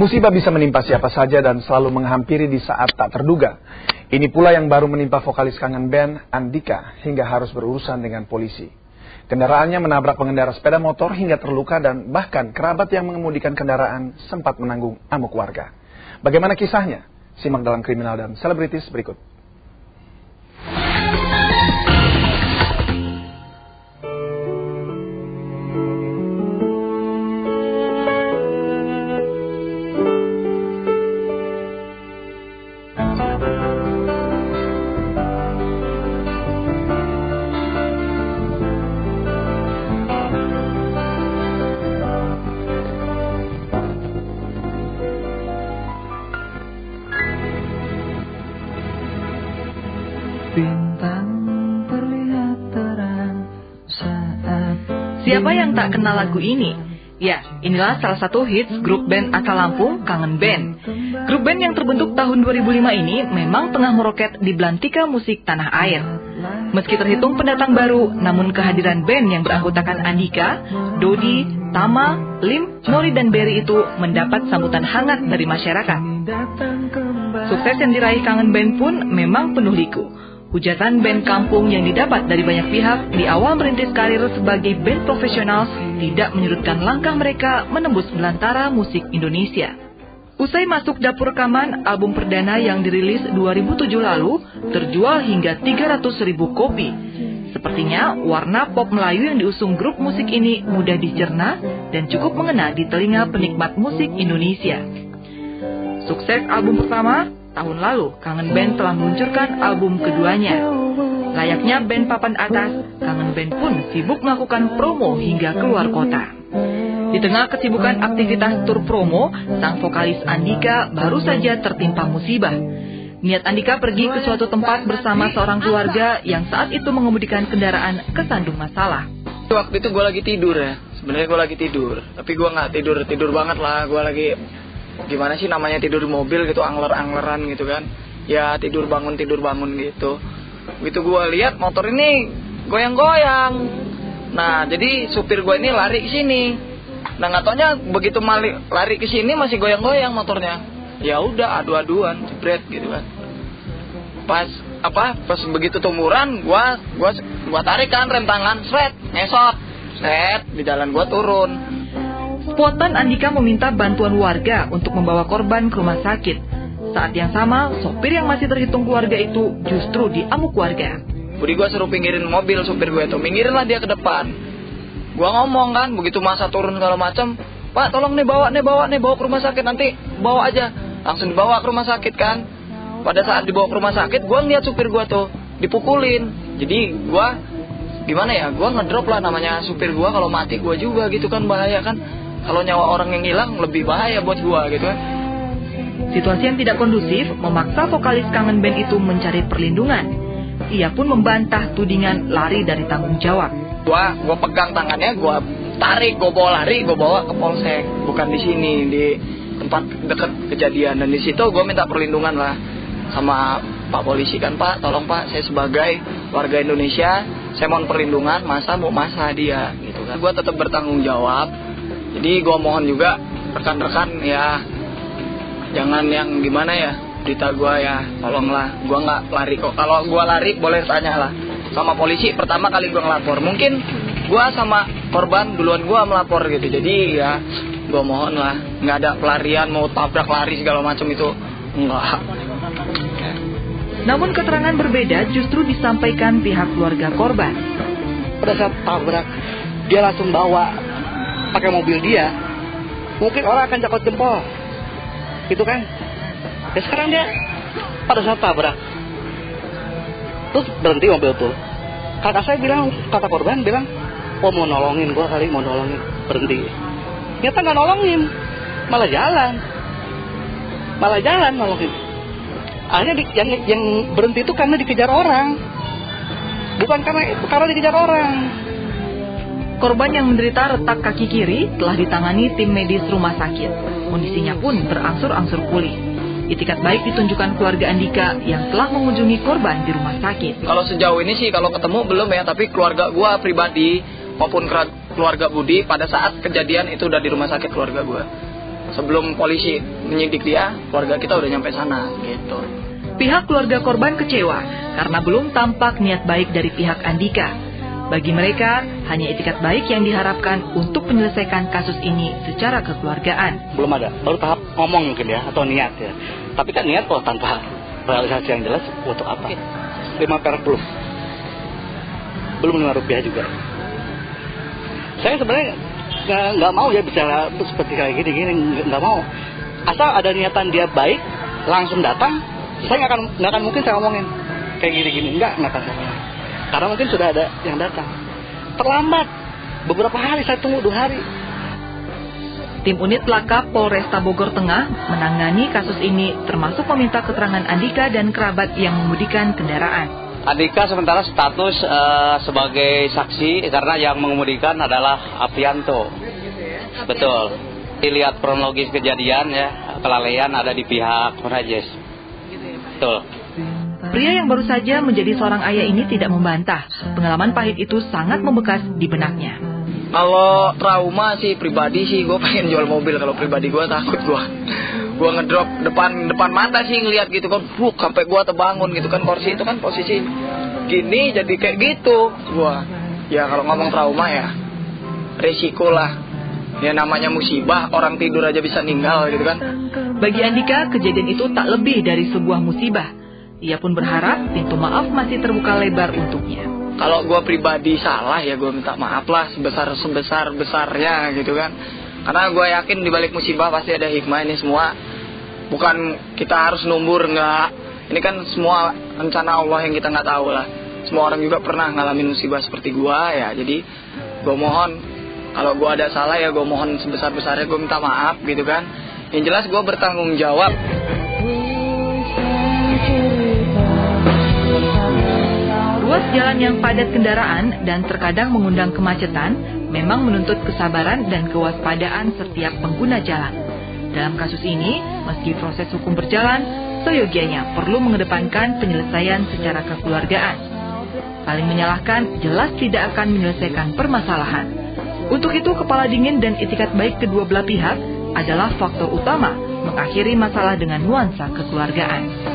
Musibah bisa menimpa siapa saja dan selalu menghampiri di saat tak terduga. Ini pula yang baru menimpa vokalis Kangen Band, Andika, hingga harus berurusan dengan polisi. Kendaraannya menabrak pengendara sepeda motor hingga terluka dan bahkan kerabat yang mengemudikan kendaraan sempat menanggung amuk warga. Bagaimana kisahnya? Simak dalam Kriminal dan Selebritis berikut. Bintang terlihat terang saat... Siapa yang tak kenal lagu ini? Ya, inilah salah satu hits grup band asal Lampung, Kangen Band. Grup band yang terbentuk tahun 2005 ini memang tengah meroket di belantika musik tanah air. Meski terhitung pendatang baru, namun kehadiran band yang beranggotakan Andika, Dodi, Tama, Lim, Nori, dan Berry itu mendapat sambutan hangat dari masyarakat. Sukses yang diraih Kangen Band pun memang penuh liku. Hujatan band kampung yang didapat dari banyak pihak di awal merintis karir sebagai band profesional tidak menyurutkan langkah mereka menembus belantara musik Indonesia. Usai masuk dapur rekaman, album perdana yang dirilis 2007 lalu terjual hingga 300.000 kopi. Sepertinya warna pop Melayu yang diusung grup musik ini mudah dicerna dan cukup mengena di telinga penikmat musik Indonesia. Sukses album pertama, tahun lalu, Kangen Band telah meluncurkan album keduanya. Layaknya band papan atas, Kangen Band pun sibuk melakukan promo hingga keluar kota. Di tengah kesibukan aktivitas tur promo, sang vokalis Andika baru saja tertimpa musibah. Niat Andika pergi ke suatu tempat bersama seorang keluarga yang saat itu mengemudikan kendaraan kesandung masalah. Waktu itu gue lagi tidur ya, sebenarnya gue lagi tidur. Tapi gue nggak tidur banget lah, gue lagi... Gimana sih namanya tidur di mobil gitu, angler-angleran gitu kan. Ya tidur bangun gitu. Begitu gue lihat motor ini goyang-goyang. Nah jadi supir gue ini lari ke sini. Nah nggak taunya begitu lari ke sini masih goyang-goyang motornya. Ya udah adu-aduan, jebret gitu kan. Pas begitu tumuran, gua tarik kan rem tangan, ngesot, di jalan gua turun. Spontan Andika meminta bantuan warga untuk membawa korban ke rumah sakit. Saat yang sama, sopir yang masih terhitung keluarga itu justru diamuk warga. Jadi gue suruh pinggirin mobil supir gue itu, pinggirin lah dia ke depan. Gue ngomong kan, begitu masa turun segala macam, Pak tolong bawa ke rumah sakit, nanti bawa aja. Langsung dibawa ke rumah sakit kan. Pada saat dibawa ke rumah sakit, gue ngeliat supir gue tuh dipukulin. Jadi gue gimana ya, gue ngedrop lah, namanya supir gue kalau mati gue juga gitu kan, bahaya kan. Kalau nyawa orang yang hilang lebih bahaya buat gua gitu kan. Situasi yang tidak kondusif memaksa vokalis Kangen Band itu mencari perlindungan. Ia pun membantah tudingan lari dari tanggung jawab. Gua pegang tangannya, gua tarik, gua bawa lari, gua bawa ke polsek, bukan di sini, di tempat dekat kejadian. Dan di situ gua minta perlindungan lah sama Pak Polisi kan, Pak, tolong Pak, saya sebagai warga Indonesia, saya mohon perlindungan, masa dia gitu kan. Gua tetap bertanggung jawab. Jadi gue mohon juga rekan-rekan ya, jangan yang gimana ya, berita gue ya, tolonglah, gue nggak lari kok. Kalau gue lari boleh tanya lah sama polisi, pertama kali gue ngelapor. Mungkin gue sama korban duluan gue melapor gitu, jadi ya gue mohon lah, nggak ada pelarian, mau tabrak lari segala macam itu, enggak. Namun keterangan berbeda justru disampaikan pihak keluarga korban. Pada saat tabrak, dia langsung bawa pakai mobil dia, mungkin orang akan cakot jempol gitu kan. Ya sekarang dia pada saat tabrak terus berhenti mobil tuh, kata korban bilang, oh mau nolongin gua kali, berhenti. Ternyata nggak nolongin, malah jalan nolongin. Akhirnya yang berhenti itu karena dikejar orang, bukan karena dikejar orang. Korban yang menderita retak kaki kiri telah ditangani tim medis rumah sakit. Kondisinya pun berangsur-angsur pulih. Itikat baik ditunjukkan keluarga Andika yang telah mengunjungi korban di rumah sakit. Kalau sejauh ini sih kalau ketemu belum ya, tapi keluarga gua pribadi maupun keluarga Budi pada saat kejadian itu udah di rumah sakit keluarga gua. sebelum polisi menyidik dia, keluarga kita udah nyampe sana gitu. Pihak keluarga korban kecewa karena belum tampak niat baik dari pihak Andika. Bagi mereka, hanya itikat baik yang diharapkan untuk menyelesaikan kasus ini secara kekeluargaan. Belum ada, baru tahap ngomong mungkin ya, atau niat ya. Tapi kan niat tanpa realisasi yang jelas untuk apa? 5 perak belum 5 rupiah juga. Saya sebenarnya nggak mau ya bicara seperti kayak gini, nggak mau. Asal ada niatan dia baik, langsung datang. Saya nggak akan mungkin saya ngomongin kayak gini-gini, nggak akan saya ngomongin. Karena mungkin sudah ada yang datang. Terlambat, beberapa hari saya tunggu 2 hari. Tim unit laka Polresta Bogor Tengah menangani kasus ini, termasuk meminta keterangan Andika dan kerabat yang mengemudikan kendaraan. Andika sementara status sebagai saksi karena yang mengemudikan adalah Aprianto. Betul. Dilihat kronologis kejadian ya, kelalaian ada di pihak Rajes. Betul. Pria yang baru saja menjadi seorang ayah ini tidak membantah. Pengalaman pahit itu sangat membekas di benaknya. Kalau trauma sih pribadi sih, gue pengen jual mobil. Kalau pribadi gue takut gue ngedrop depan mata sih ngeliat gitu kan, sampai gue terbangun gitu kan, kursi itu kan posisi gini jadi kayak gitu. Gue ya kalau ngomong trauma ya resiko lah. Ya namanya musibah, orang tidur aja bisa meninggal gitu kan. Bagi Andika, kejadian itu tak lebih dari sebuah musibah. Ia pun berharap pintu maaf masih terbuka lebar untuknya. Kalau gue pribadi salah ya gue minta maaf lah sebesar-besarnya gitu kan. Karena gue yakin di balik musibah pasti ada hikmah. Ini semua bukan kita harus numbur, enggak. Ini kan semua rencana Allah yang kita nggak tahu lah. Semua orang juga pernah ngalamin musibah seperti gue ya. Jadi gue mohon, kalau gue ada salah ya gue mohon sebesar-besarnya, gue minta maaf gitu kan. Yang jelas gue bertanggung jawab. Ruas jalan yang padat kendaraan dan terkadang mengundang kemacetan memang menuntut kesabaran dan kewaspadaan setiap pengguna jalan. Dalam kasus ini, meski proses hukum berjalan, seyogianya perlu mengedepankan penyelesaian secara kekeluargaan. Saling menyalahkan jelas tidak akan menyelesaikan permasalahan. Untuk itu, kepala dingin dan itikat baik kedua belah pihak adalah faktor utama mengakhiri masalah dengan nuansa kekeluargaan.